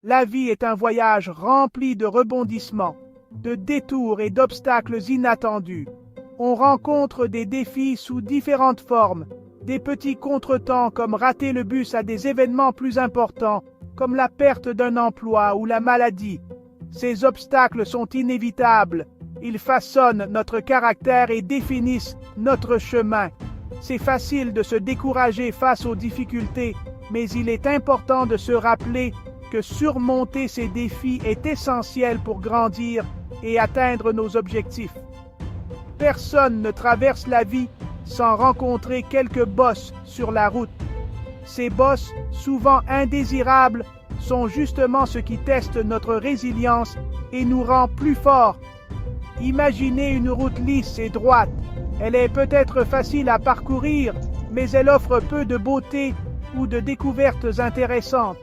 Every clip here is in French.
La vie est un voyage rempli de rebondissements, de détours et d'obstacles inattendus. On rencontre des défis sous différentes formes, des petits contretemps comme rater le bus à des événements plus importants, comme la perte d'un emploi ou la maladie. Ces obstacles sont inévitables. Ils façonnent notre caractère et définissent notre chemin. C'est facile de se décourager face aux difficultés, mais il est important de se rappeler que surmonter ces défis est essentiel pour grandir et atteindre nos objectifs. Personne ne traverse la vie sans rencontrer quelques bosses sur la route. Ces bosses, souvent indésirables, sont justement ce qui teste notre résilience et nous rend plus forts. Imaginez une route lisse et droite. Elle est peut-être facile à parcourir, mais elle offre peu de beauté ou de découvertes intéressantes.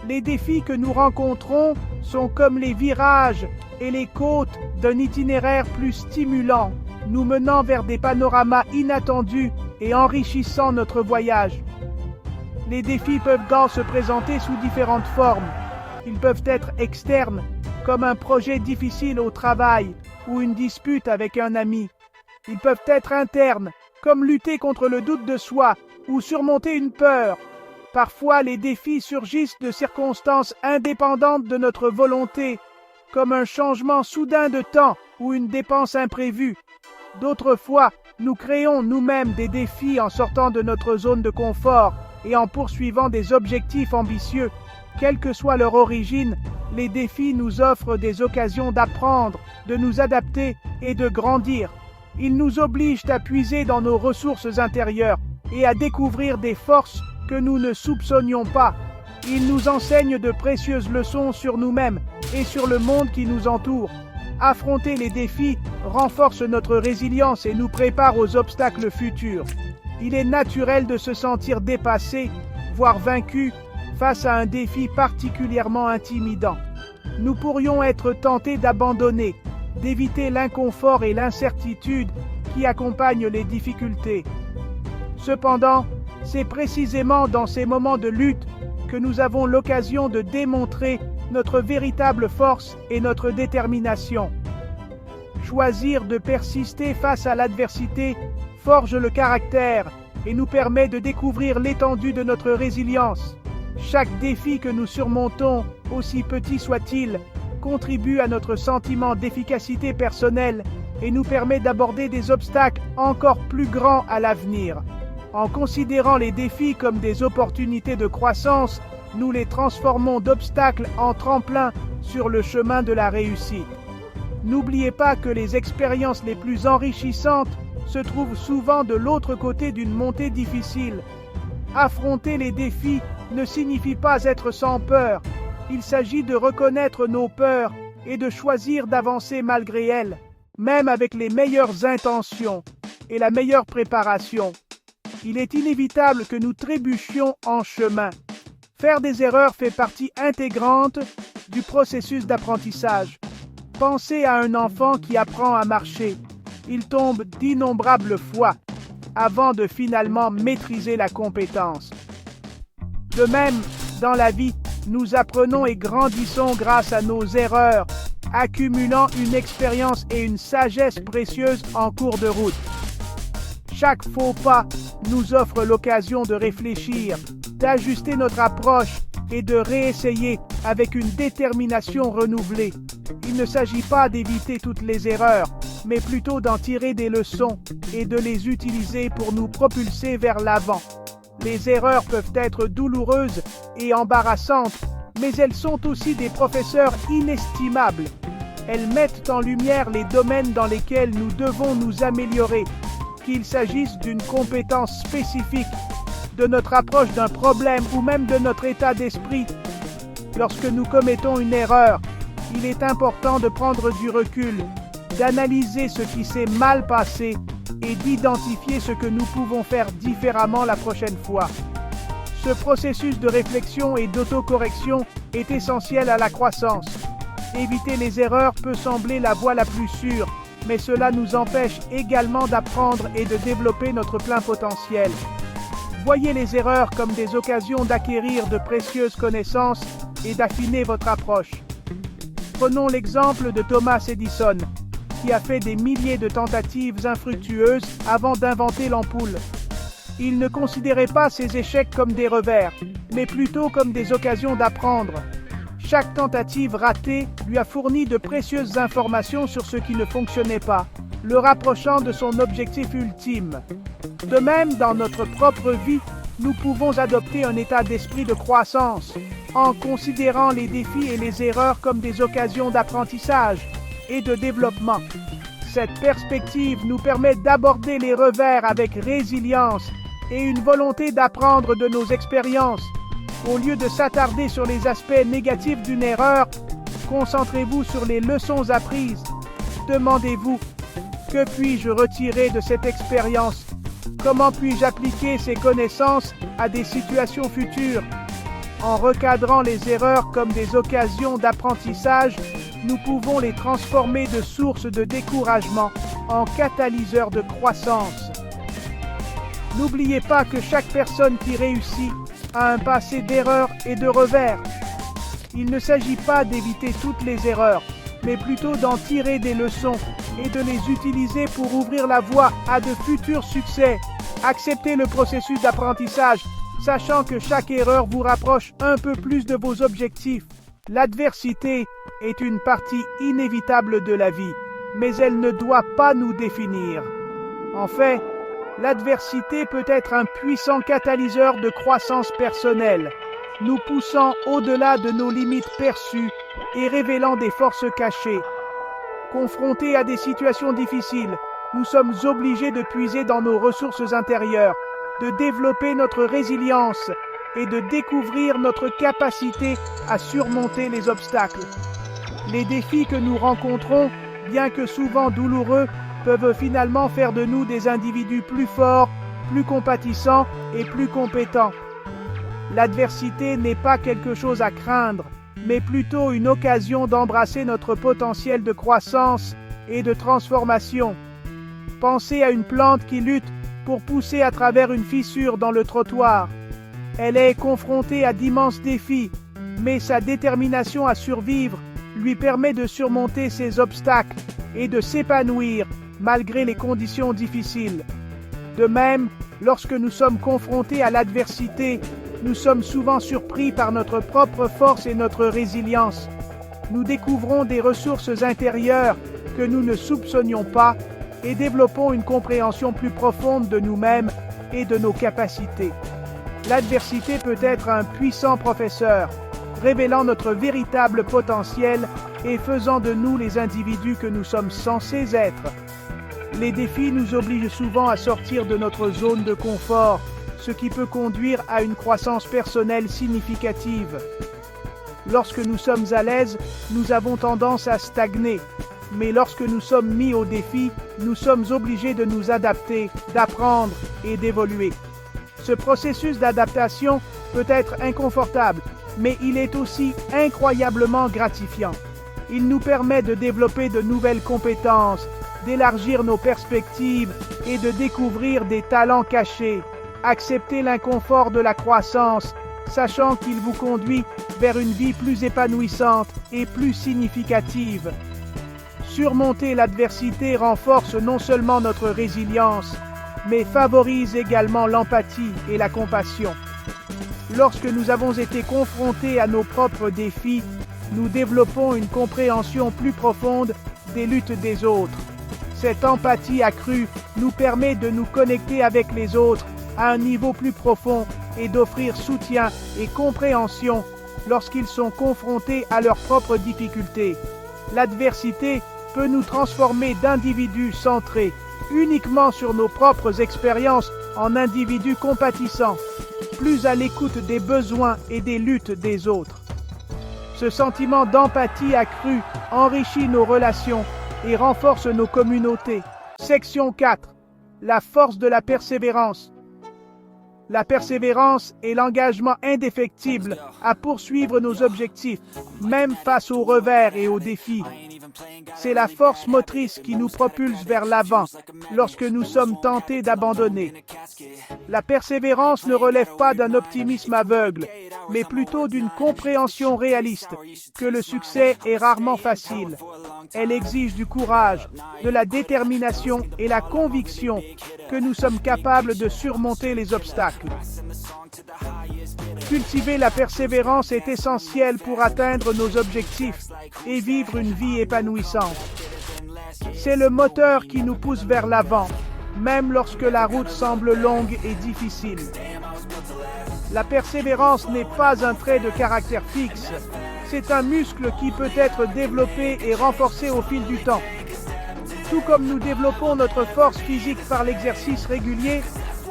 Les défis que nous rencontrons sont comme les virages et les côtes d'un itinéraire plus stimulant, nous menant vers des panoramas inattendus et enrichissant notre voyage. Les défis peuvent se présenter sous différentes formes. Ils peuvent être externes, comme un projet difficile au travail ou une dispute avec un ami. Ils peuvent être internes, comme lutter contre le doute de soi ou surmonter une peur. Parfois, les défis surgissent de circonstances indépendantes de notre volonté, comme un changement soudain de temps ou une dépense imprévue. D'autres fois, nous créons nous-mêmes des défis en sortant de notre zone de confort et en poursuivant des objectifs ambitieux. Quelle que soit leur origine, les défis nous offrent des occasions d'apprendre, de nous adapter et de grandir. Ils nous obligent à puiser dans nos ressources intérieures et à découvrir des forces que nous ne soupçonnions pas. Ils nous enseignent de précieuses leçons sur nous-mêmes et sur le monde qui nous entoure. Affronter les défis renforce notre résilience et nous prépare aux obstacles futurs. Il est naturel de se sentir dépassé, voire vaincu, face à un défi particulièrement intimidant. Nous pourrions être tentés d'abandonner, d'éviter l'inconfort et l'incertitude qui accompagnent les difficultés. Cependant, c'est précisément dans ces moments de lutte que nous avons l'occasion de démontrer notre véritable force et notre détermination. Choisir de persister face à l'adversité forge le caractère et nous permet de découvrir l'étendue de notre résilience. Chaque défi que nous surmontons, aussi petit soit-il, contribue à notre sentiment d'efficacité personnelle et nous permet d'aborder des obstacles encore plus grands à l'avenir. En considérant les défis comme des opportunités de croissance, nous les transformons d'obstacles en tremplins sur le chemin de la réussite. N'oubliez pas que les expériences les plus enrichissantes se trouvent souvent de l'autre côté d'une montée difficile. Affronter les défis ne signifie pas être sans peur. Il s'agit de reconnaître nos peurs et de choisir d'avancer malgré elles, même avec les meilleures intentions et la meilleure préparation. Il est inévitable que nous trébuchions en chemin. Faire des erreurs fait partie intégrante du processus d'apprentissage. Pensez à un enfant qui apprend à marcher. Il tombe d'innombrables fois avant de finalement maîtriser la compétence. De même, dans la vie, nous apprenons et grandissons grâce à nos erreurs, accumulant une expérience et une sagesse précieuses en cours de route. Chaque faux pas nous offre l'occasion de réfléchir, d'ajuster notre approche et de réessayer avec une détermination renouvelée. Il ne s'agit pas d'éviter toutes les erreurs, mais plutôt d'en tirer des leçons et de les utiliser pour nous propulser vers l'avant. Les erreurs peuvent être douloureuses et embarrassantes, mais elles sont aussi des professeurs inestimables. Elles mettent en lumière les domaines dans lesquels nous devons nous améliorer, qu'il s'agisse d'une compétence spécifique, de notre approche d'un problème ou même de notre état d'esprit. Lorsque nous commettons une erreur, il est important de prendre du recul, d'analyser ce qui s'est mal passé et d'identifier ce que nous pouvons faire différemment la prochaine fois. Ce processus de réflexion et d'autocorrection est essentiel à la croissance. Éviter les erreurs peut sembler la voie la plus sûre, mais cela nous empêche également d'apprendre et de développer notre plein potentiel. Voyez les erreurs comme des occasions d'acquérir de précieuses connaissances et d'affiner votre approche. Prenons l'exemple de Thomas Edison, qui a fait des milliers de tentatives infructueuses avant d'inventer l'ampoule. Il ne considérait pas ses échecs comme des revers, mais plutôt comme des occasions d'apprendre. Chaque tentative ratée lui a fourni de précieuses informations sur ce qui ne fonctionnait pas, le rapprochant de son objectif ultime. De même, dans notre propre vie, nous pouvons adopter un état d'esprit de croissance, en considérant les défis et les erreurs comme des occasions d'apprentissage et de développement. Cette perspective nous permet d'aborder les revers avec résilience et une volonté d'apprendre de nos expériences. Au lieu de s'attarder sur les aspects négatifs d'une erreur, concentrez-vous sur les leçons apprises. Demandez-vous, que puis-je retirer de cette expérience? Comment puis-je appliquer ces connaissances à des situations futures? En recadrant les erreurs comme des occasions d'apprentissage, nous pouvons les transformer de sources de découragement en catalyseurs de croissance. N'oubliez pas que chaque personne qui réussit a un passé d'erreurs et de revers. Il ne s'agit pas d'éviter toutes les erreurs, mais plutôt d'en tirer des leçons et de les utiliser pour ouvrir la voie à de futurs succès. Acceptez le processus d'apprentissage, sachant que chaque erreur vous rapproche un peu plus de vos objectifs. L'adversité est une partie inévitable de la vie, mais elle ne doit pas nous définir. En fait, l'adversité peut être un puissant catalyseur de croissance personnelle, nous poussant au-delà de nos limites perçues et révélant des forces cachées. Confrontés à des situations difficiles, nous sommes obligés de puiser dans nos ressources intérieures, de développer notre résilience et de découvrir notre capacité à surmonter les obstacles. Les défis que nous rencontrons, bien que souvent douloureux, peuvent finalement faire de nous des individus plus forts, plus compatissants et plus compétents. L'adversité n'est pas quelque chose à craindre, mais plutôt une occasion d'embrasser notre potentiel de croissance et de transformation. Pensez à une plante qui lutte pour pousser à travers une fissure dans le trottoir. Elle est confrontée à d'immenses défis, mais sa détermination à survivre lui permet de surmonter ces obstacles et de s'épanouir malgré les conditions difficiles. De même, lorsque nous sommes confrontés à l'adversité, nous sommes souvent surpris par notre propre force et notre résilience. Nous découvrons des ressources intérieures que nous ne soupçonnions pas et développons une compréhension plus profonde de nous-mêmes et de nos capacités. L'adversité peut être un puissant professeur, révélant notre véritable potentiel et faisant de nous les individus que nous sommes censés être. Les défis nous obligent souvent à sortir de notre zone de confort, ce qui peut conduire à une croissance personnelle significative. Lorsque nous sommes à l'aise, nous avons tendance à stagner, mais lorsque nous sommes mis au défi, nous sommes obligés de nous adapter, d'apprendre et d'évoluer. Ce processus d'adaptation peut être inconfortable, mais il est aussi incroyablement gratifiant. Il nous permet de développer de nouvelles compétences, d'élargir nos perspectives et de découvrir des talents cachés. Acceptez l'inconfort de la croissance, sachant qu'il vous conduit vers une vie plus épanouissante et plus significative. Surmonter l'adversité renforce non seulement notre résilience, mais favorise également l'empathie et la compassion. Lorsque nous avons été confrontés à nos propres défis, nous développons une compréhension plus profonde des luttes des autres. Cette empathie accrue nous permet de nous connecter avec les autres à un niveau plus profond et d'offrir soutien et compréhension lorsqu'ils sont confrontés à leurs propres difficultés. L'adversité peut nous transformer d'individus centrés uniquement sur nos propres expériences en individus compatissants, plus à l'écoute des besoins et des luttes des autres. Ce sentiment d'empathie accrue enrichit nos relations et renforce nos communautés. Section 4. La force de la persévérance. La persévérance est l'engagement indéfectible à poursuivre nos objectifs, même face aux revers et aux défis. C'est la force motrice qui nous propulse vers l'avant lorsque nous sommes tentés d'abandonner. La persévérance ne relève pas d'un optimisme aveugle, mais plutôt d'une compréhension réaliste que le succès est rarement facile. Elle exige du courage, de la détermination et la conviction que nous sommes capables de surmonter les obstacles. Cultiver la persévérance est essentiel pour atteindre nos objectifs et vivre une vie épanouissante. C'est le moteur qui nous pousse vers l'avant, même lorsque la route semble longue et difficile. La persévérance n'est pas un trait de caractère fixe, c'est un muscle qui peut être développé et renforcé au fil du temps. Tout comme nous développons notre force physique par l'exercice régulier,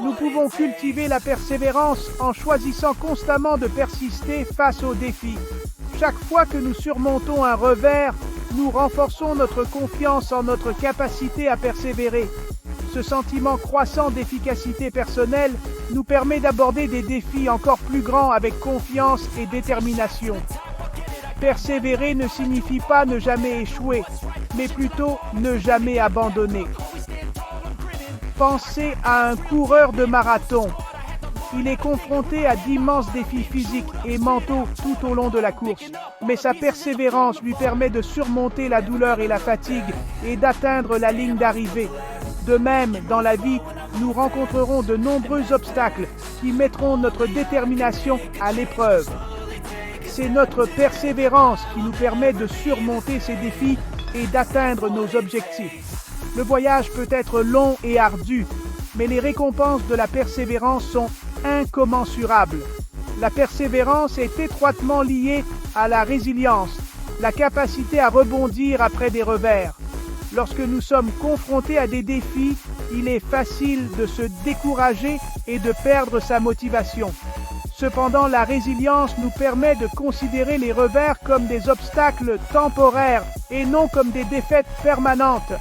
nous pouvons cultiver la persévérance en choisissant constamment de persister face aux défis. Chaque fois que nous surmontons un revers, nous renforçons notre confiance en notre capacité à persévérer. Ce sentiment croissant d'efficacité personnelle nous permet d'aborder des défis encore plus grands avec confiance et détermination. Persévérer ne signifie pas ne jamais échouer, mais plutôt ne jamais abandonner. Pensez à un coureur de marathon. Il est confronté à d'immenses défis physiques et mentaux tout au long de la course, mais sa persévérance lui permet de surmonter la douleur et la fatigue et d'atteindre la ligne d'arrivée. De même, dans la vie, nous rencontrerons de nombreux obstacles qui mettront notre détermination à l'épreuve. C'est notre persévérance qui nous permet de surmonter ces défis et d'atteindre nos objectifs. Le voyage peut être long et ardu, mais les récompenses de la persévérance sont incommensurables. La persévérance est étroitement liée à la résilience, la capacité à rebondir après des revers. Lorsque nous sommes confrontés à des défis, il est facile de se décourager et de perdre sa motivation. Cependant, la résilience nous permet de considérer les revers comme des obstacles temporaires et non comme des défaites permanentes.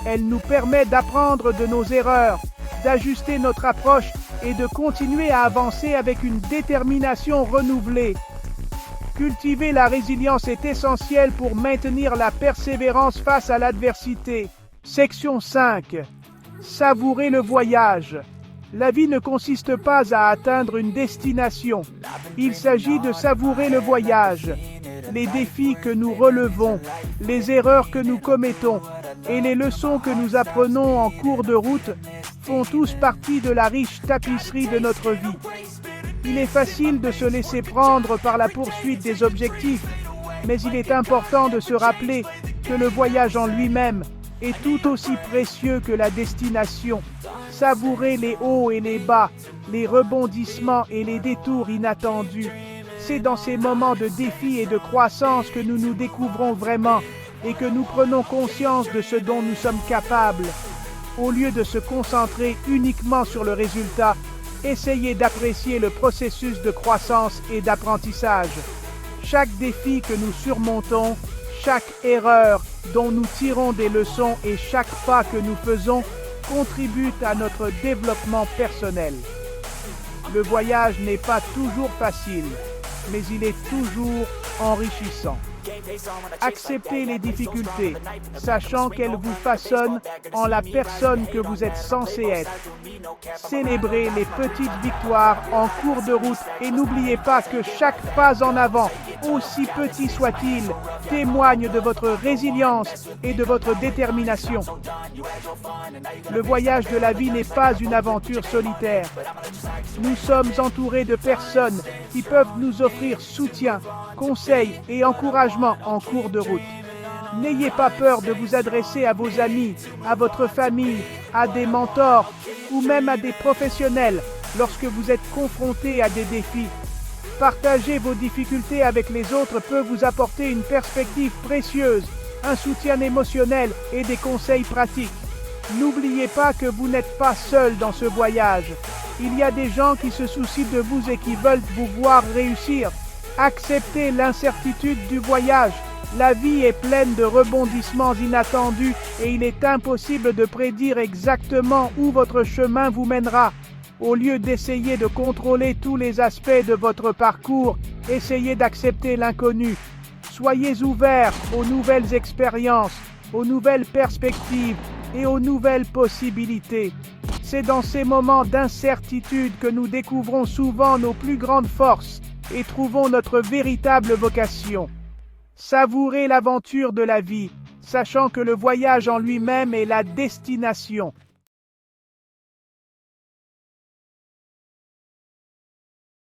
Elle nous permet d'apprendre de nos erreurs, d'ajuster notre approche et de continuer à avancer avec une détermination renouvelée. Cultiver la résilience est essentiel pour maintenir la persévérance face à l'adversité. Section 5. Savourer le voyage. La vie ne consiste pas à atteindre une destination. Il s'agit de savourer le voyage. Les défis que nous relevons, les erreurs que nous commettons et les leçons que nous apprenons en cours de route font tous partie de la riche tapisserie de notre vie. Il est facile de se laisser prendre par la poursuite des objectifs, mais il est important de se rappeler que le voyage en lui-même est tout aussi précieux que la destination. Savourer les hauts et les bas, les rebondissements et les détours inattendus. C'est dans ces moments de défi et de croissance que nous nous découvrons vraiment et que nous prenons conscience de ce dont nous sommes capables. Au lieu de se concentrer uniquement sur le résultat, essayez d'apprécier le processus de croissance et d'apprentissage. Chaque défi que nous surmontons, chaque erreur dont nous tirons des leçons et chaque pas que nous faisons contribuent à notre développement personnel. Le voyage n'est pas toujours facile, mais il est toujours enrichissant. Acceptez les difficultés, sachant qu'elles vous façonnent en la personne que vous êtes censé être. Célébrez les petites victoires en cours de route et n'oubliez pas que chaque pas en avant, aussi petit soit-il, témoigne de votre résilience et de votre détermination. Le voyage de la vie n'est pas une aventure solitaire. Nous sommes entourés de personnes qui peuvent nous offrir soutien, conseils et encouragement en cours de route. N'ayez pas peur de vous adresser à vos amis, à votre famille, à des mentors ou même à des professionnels lorsque vous êtes confrontés à des défis. Partager vos difficultés avec les autres peut vous apporter une perspective précieuse, un soutien émotionnel et des conseils pratiques. N'oubliez pas que vous n'êtes pas seul dans ce voyage. Il y a des gens qui se soucient de vous et qui veulent vous voir réussir. Acceptez l'incertitude du voyage. La vie est pleine de rebondissements inattendus et il est impossible de prédire exactement où votre chemin vous mènera. Au lieu d'essayer de contrôler tous les aspects de votre parcours, essayez d'accepter l'inconnu. Soyez ouverts aux nouvelles expériences, aux nouvelles perspectives et aux nouvelles possibilités. C'est dans ces moments d'incertitude que nous découvrons souvent nos plus grandes forces et trouvons notre véritable vocation. Savourez l'aventure de la vie, sachant que le voyage en lui-même est la destination.